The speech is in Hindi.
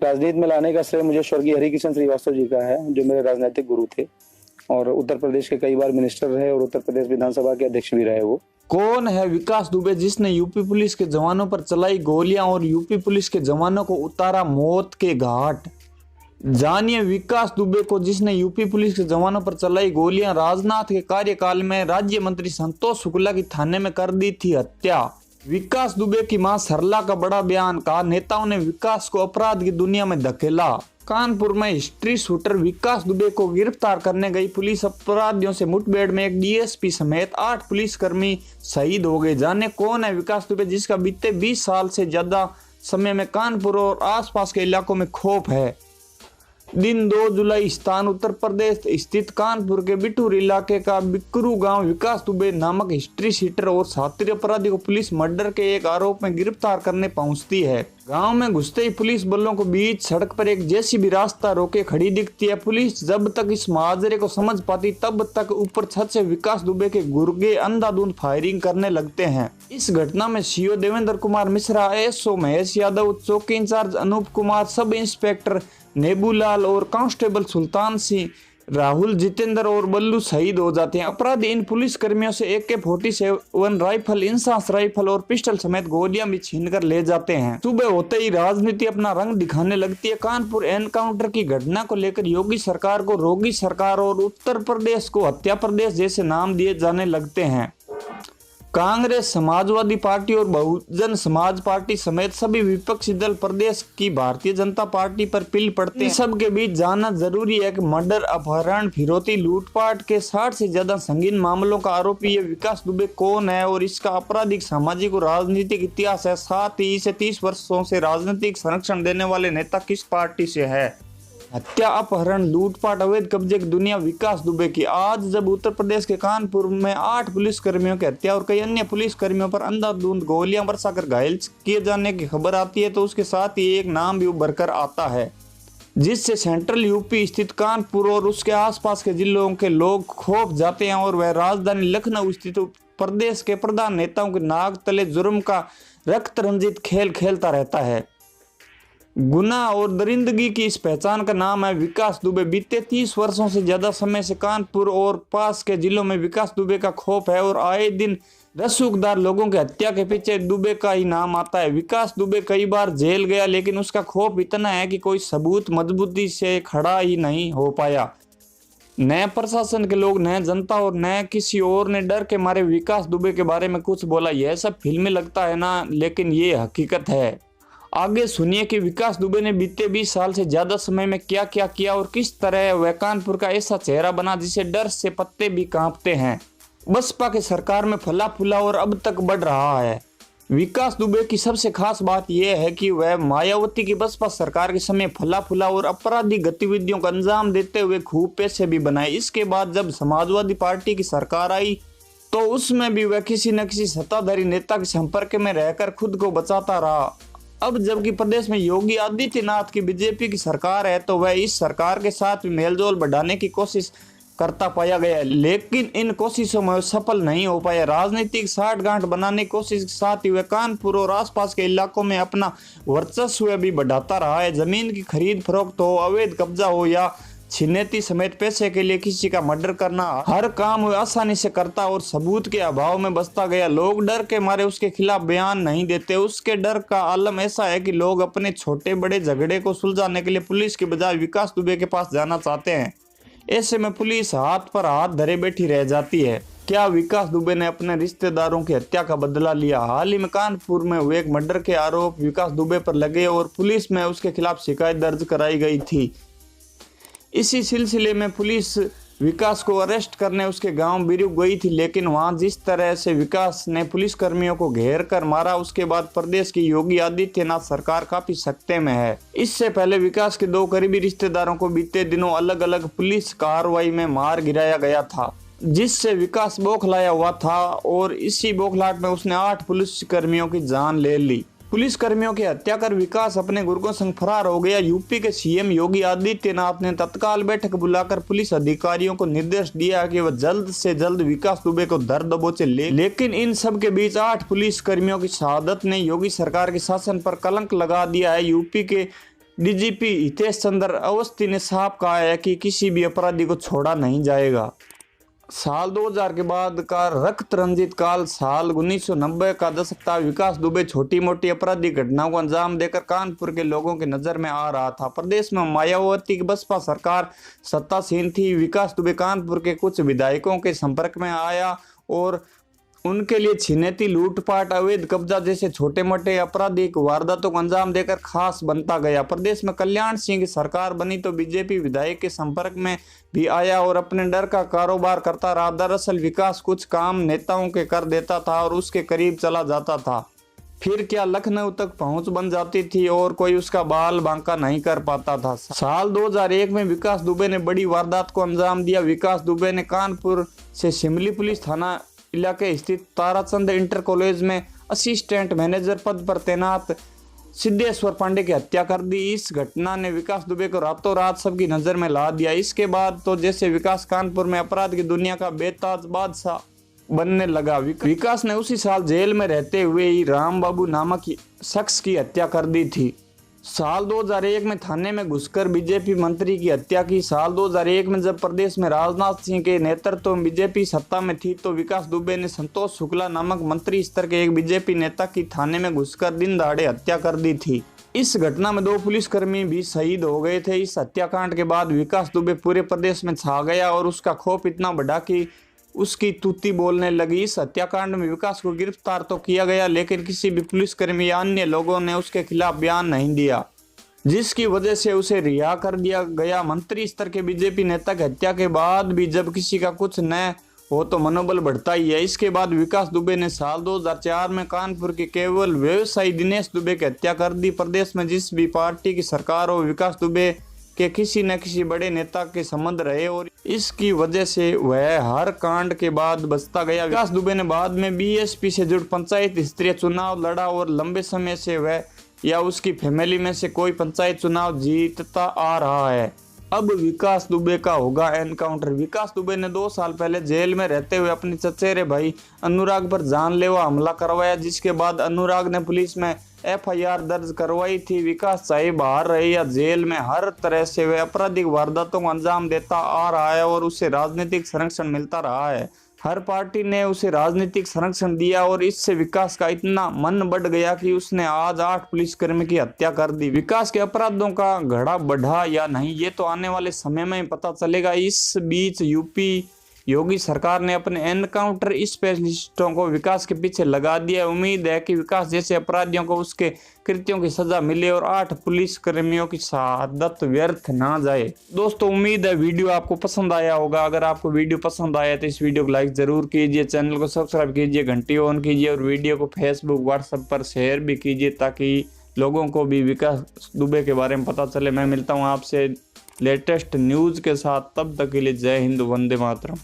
राजनीति में लाने का श्रेय मुझे स्वर्गीय हरिकिशन श्रीवास्तव जी का है, जो मेरे राजनीतिक गुरु थे और उत्तर प्रदेश के कई बार मिनिस्टर रहे और उत्तर प्रदेश विधानसभा के अध्यक्ष भी रहे। वो कौन है विकास दुबे जिसने यूपी पुलिस के जवानों पर चलाई गोलियां और यूपी पुलिस के जवानों को उतारा मौत के घाट? जानिए विकास दुबे को जिसने यूपी पुलिस के जवानों पर चलाई गोलियां, राजनाथ के कार्यकाल में राज्य मंत्री संतोष शुक्ला की थाने में कर दी थी हत्या। विकास दुबे की मां सरला का बड़ा बयान, कहा नेताओं ने विकास को अपराध की दुनिया में धकेला। कानपुर में हिस्ट्री शूटर विकास दुबे को गिरफ्तार करने गई पुलिस, अपराधियों से मुठभेड़ में एक डीएसपी समेत 8 पुलिसकर्मी शहीद हो गए। जाने कौन है विकास दुबे जिसका बीते 20 साल से ज्यादा समय में कानपुर और आसपास के इलाकों में खौफ है। दिन 2 जुलाई, स्थान उत्तर प्रदेश स्थित कानपुर के बिठूर इलाके का बिकरू गांव। विकास दुबे नामक हिस्ट्री शीटर और शातिर अपराधी को पुलिस मर्डर के एक आरोप में गिरफ्तार करने पहुंचती है। गांव में घुसते ही पुलिस बलों को बीच सड़क पर एक जेसीबी रास्ता रोके खड़ी दिखती है। पुलिस जब तक इस मुआवजे को समझ पाती तब तक ऊपर छत से विकास दुबे के गुर्गे अंधाधुंध फायरिंग करने लगते हैं। इस घटना में सीओ देवेंद्र कुमार मिश्रा, एसओ महेश यादव, चौकी incharge Anoop Kumar, sub inspector Nebulal और कांस्टेबल सुल्तान सिंह, राहुल, जितेंद्र और बल्लू शहीद हो जाते हैं। अपराधी इन पुलिस कर्मियों से AK-47 राइफल, इंसास राइफल और पिस्टल समेत गोलियां भी छीनकर ले जाते हैं। सुबह होते ही राजनीति अपना रंग दिखाने लगती है। कानपुर एनकाउंटर की घटना को लेकर योगी सरकार को रोगी सरकार और उत्तर प्रदेश को हत्या प्रदेश जैसे नाम दिए जाने लगते हैं। कांग्रेस, समाजवादी पार्टी और बहुजन समाज पार्टी समेत सभी विपक्षी दल प्रदेश की भारतीय जनता पार्टी पर पिल पड़ते हैं। सब के बीच जानना जरूरी है कि मर्डर, अपहरण, फिरौती, लूटपाट के 60 से ज्यादा संगीन मामलों का आरोपी ये विकास दुबे कौन है और इसका आपराधिक, सामाजिक और राजनीतिक इतिहास है। साथ ही इसे 30 वर्षों से राजनीतिक संरक्षण देने वाले नेता किस पार्टी से है। हत्या, अपहरण, लूटपाट, अवैध कब्जे की दुनिया विकास दुबे की। आज जब उत्तर प्रदेश के कानपुर में 8 पुलिसकर्मियों की हत्या और कई अन्य पुलिसकर्मियों पर अंधाधुंध गोलियां बरसाकर घायल किए जाने की खबर आती है तो उसके साथ ही एक नाम भी उभर कर आता है जिससे सेंट्रल यूपी स्थित कानपुर और उसके आसपास के जिलों के लोग खौफ जाते हैं और वह राजधानी लखनऊ स्थित प्रदेश के प्रधान नेताओं के नाक तले जुर्म का रक्त रंजित खेल खेलता रहता है। गुनाह और दरिंदगी की इस पहचान का नाम है विकास दुबे। बीते 30 वर्षों से ज्यादा समय से कानपुर और पास के जिलों में विकास दुबे का खौफ है और आए दिन रसूखदार लोगों की हत्या के पीछे दुबे का ही नाम आता है। विकास दुबे कई बार जेल गया लेकिन उसका खौफ इतना है कि कोई सबूत मजबूती से खड़ा ही नहीं हो पाया। न प्रशासन के लोग, न जनता और न किसी और ने डर के मारे विकास दुबे के बारे में कुछ बोला। यह सब फिल्मी लगता है ना, लेकिन ये हकीकत है। आगे सुनिए कि विकास दुबे ने बीते 20 साल से ज्यादा समय में क्या क्या किया और किस तरह वह कानपुर का ऐसा चेहरा बना जिसे डर से पत्ते भी कांपते हैं। बसपा के सरकार में फला फूला और अब तक बढ़ रहा है। विकास दुबे की सबसे खास बात यह है कि वह मायावती की बसपा सरकार के समय फला फूला और आपराधिक गतिविधियों का अंजाम देते हुए खूब पैसे भी बनाए। इसके बाद जब समाजवादी पार्टी की सरकार आई तो उसमें भी वह किसी न किसी सत्ताधारी नेता के संपर्क में रहकर खुद को बचाता रहा। अब जबकि प्रदेश में योगी आदित्यनाथ की बीजेपी की सरकार है तो वह इस सरकार के साथ मेलजोल बढ़ाने की कोशिश करता पाया गया, लेकिन इन कोशिशों में सफल नहीं हो पाया। राजनीतिक साठगांठ बनाने की कोशिश के साथ ही वह कानपुर और आसपास के इलाकों में अपना वर्चस्व भी बढ़ाता रहा है। जमीन की खरीद फरोख्त हो, अवैध कब्जा हो या छिनेती समेत पैसे के लिए किसी का मर्डर करना, हर काम वह आसानी से करता और सबूत के अभाव में बचता गया। लोग डर के मारे उसके खिलाफ बयान नहीं देते। उसके डर का आलम ऐसा है कि लोग अपने छोटे बड़े झगड़े को सुलझाने के लिए पुलिस के बजाय विकास दुबे के पास जाना चाहते हैं। ऐसे में पुलिस हाथ पर हाथ धरे बैठी रह जाती है। क्या विकास दुबे ने अपने रिश्तेदारों की हत्या का बदला लिया? हाल ही में कानपुर में हुए एक मर्डर के आरोप विकास दुबे पर लगे और पुलिस में उसके खिलाफ शिकायत दर्ज कराई गई थी। इसी सिलसिले में पुलिस विकास को अरेस्ट करने उसके गांव बिरू गई थी, लेकिन वहां जिस तरह से विकास ने पुलिसकर्मियों को घेर कर मारा उसके बाद प्रदेश की योगी आदित्यनाथ सरकार काफी सकते में है। इससे पहले विकास के 2 करीबी रिश्तेदारों को बीते दिनों अलग अलग पुलिस कार्रवाई में मार गिराया गया था, जिससे विकास बौखलाया हुआ था और इसी बौखलाहट में उसने 8 पुलिसकर्मियों की जान ले ली। पुलिस कर्मियों की हत्या कर विकास अपने गुर्गों संग फरार हो गया। यूपी के सीएम योगी आदित्यनाथ ने तत्काल बैठक बुलाकर पुलिस अधिकारियों को निर्देश दिया कि वह जल्द से जल्द विकास दुबे को धर दबोचे लेकिन इन सब के बीच 8 पुलिस कर्मियों की शहादत ने योगी सरकार के शासन पर कलंक लगा दिया है। यूपी के डीजीपी हितेश चंद्र अवस्थी ने साफ कहा है कि किसी भी अपराधी को छोड़ा नहीं जाएगा। साल 2000 के बाद का रक्त रंजित काल साल 1990 का दशक था। विकास दुबे छोटी मोटी आपराधिक घटनाओं को अंजाम देकर कानपुर के लोगों की नजर में आ रहा था। प्रदेश में मायावती की बसपा सरकार सत्तासीन थी। विकास दुबे कानपुर के कुछ विधायकों के संपर्क में आया और उनके लिए छिनेती, लूटपाट, अवैध कब्जा जैसे छोटे मोटे आपराधिक वारदातों को अंजाम देकर खास बनता गया। प्रदेश में कल्याण सिंह की सरकार बनी तो बीजेपी विधायक के संपर्क में भी आया और अपने डर का कारोबार करता रहा। दरअसल विकास कुछ काम नेताओं के कर देता था और उसके करीब चला जाता था, फिर क्या लखनऊ तक पहुंच बन जाती थी और कोई उसका बाल बांका नहीं कर पाता था। साल 2001 में विकास दुबे ने बड़ी वारदात को अंजाम दिया। विकास दुबे ने कानपुर से शिमली पुलिस थाना इलाके स्थित ताराचंद इंटर कॉलेज में असिस्टेंट मैनेजर पद पर तैनात सिद्धेश्वर पांडे की हत्या कर दी। इस घटना ने विकास दुबे को रातों रात सबकी नजर में ला दिया। इसके बाद तो जैसे विकास कानपुर में अपराध की दुनिया का बेताज बादशाह बनने लगा। विकास ने उसी साल जेल में रहते हुए ही राम बाबू नामक शख्स की हत्या कर दी थी। साल 2001 में थाने में घुसकर बीजेपी मंत्री की हत्या की। साल 2001 में जब प्रदेश में राजनाथ सिंह के नेतृत्व में बीजेपी सत्ता में थी तो विकास दुबे ने संतोष शुक्ला नामक मंत्री स्तर के एक बीजेपी नेता की थाने में घुसकर दिन दहाड़े हत्या कर दी थी। इस घटना में 2 पुलिसकर्मी भी शहीद हो गए थे। इस हत्याकांड के बाद विकास दुबे पूरे प्रदेश में छा गया और उसका खौफ इतना बढ़ा कि उसकी तूती बोलने लगी। इस हत्याकांड में विकास को गिरफ्तार तो किया गया लेकिन किसी भी पुलिसकर्मी या अन्य लोगों ने उसके खिलाफ बयान नहीं दिया, जिसकी वजह से उसे रिहा कर दिया गया। मंत्री स्तर के बीजेपी नेता की हत्या के बाद भी जब किसी का कुछ न हो तो मनोबल बढ़ता ही है। इसके बाद विकास दुबे ने साल 2004 में कानपुर के केवल व्यवसायी दिनेश दुबे की हत्या कर दी। प्रदेश में जिस भी पार्टी की सरकार हो, विकास दुबे के किसी न किसी बड़े नेता के संबंध रहे और इसकी वजह से वह हर कांड के बाद बचता गया। विकास दुबे ने बाद में बीएसपी से जुड़ पंचायत स्तरीय चुनाव लड़ा और लंबे समय से वह या उसकी फैमिली में से कोई पंचायत चुनाव जीतता आ रहा है। अब विकास दुबे का होगा एनकाउंटर। विकास दुबे ने 2 साल पहले जेल में रहते हुए अपने चचेरे भाई अनुराग पर जानलेवा हमला करवाया, जिसके बाद अनुराग ने पुलिस में एफआईआर दर्ज करवाई थी। विकास चाहे बाहर रहे या जेल में, हर तरह से वह आपराधिक वारदातों को अंजाम देता आ रहा है और उसे राजनीतिक संरक्षण मिलता रहा है। हर पार्टी ने उसे राजनीतिक संरक्षण दिया और इससे विकास का इतना मन बढ़ गया कि उसने आज 8 पुलिसकर्मी की हत्या कर दी। विकास के अपराधों का घड़ा बढ़ा या नहीं, ये तो आने वाले समय में पता चलेगा। इस बीच यूपी योगी सरकार ने अपने एनकाउंटर स्पेशलिस्टों को विकास के पीछे लगा दिया। उम्मीद है कि विकास जैसे अपराधियों को उसके कृत्यों की सजा मिले और 8 पुलिस कर्मियों की शहादत व्यर्थ ना जाए। दोस्तों, उम्मीद है वीडियो आपको पसंद आया होगा। अगर आपको वीडियो पसंद आया तो इस वीडियो को लाइक जरूर कीजिए, चैनल को सब्सक्राइब कीजिए, घंटी ऑन कीजिए और वीडियो को फेसबुक, व्हाट्सएप पर शेयर भी कीजिए ताकि लोगों को भी विकास दुबे के बारे में पता चले। मैं मिलता हूँ आपसे लेटेस्ट न्यूज़ के साथ, तब तक के लिए जय हिंद, वंदे मातरम।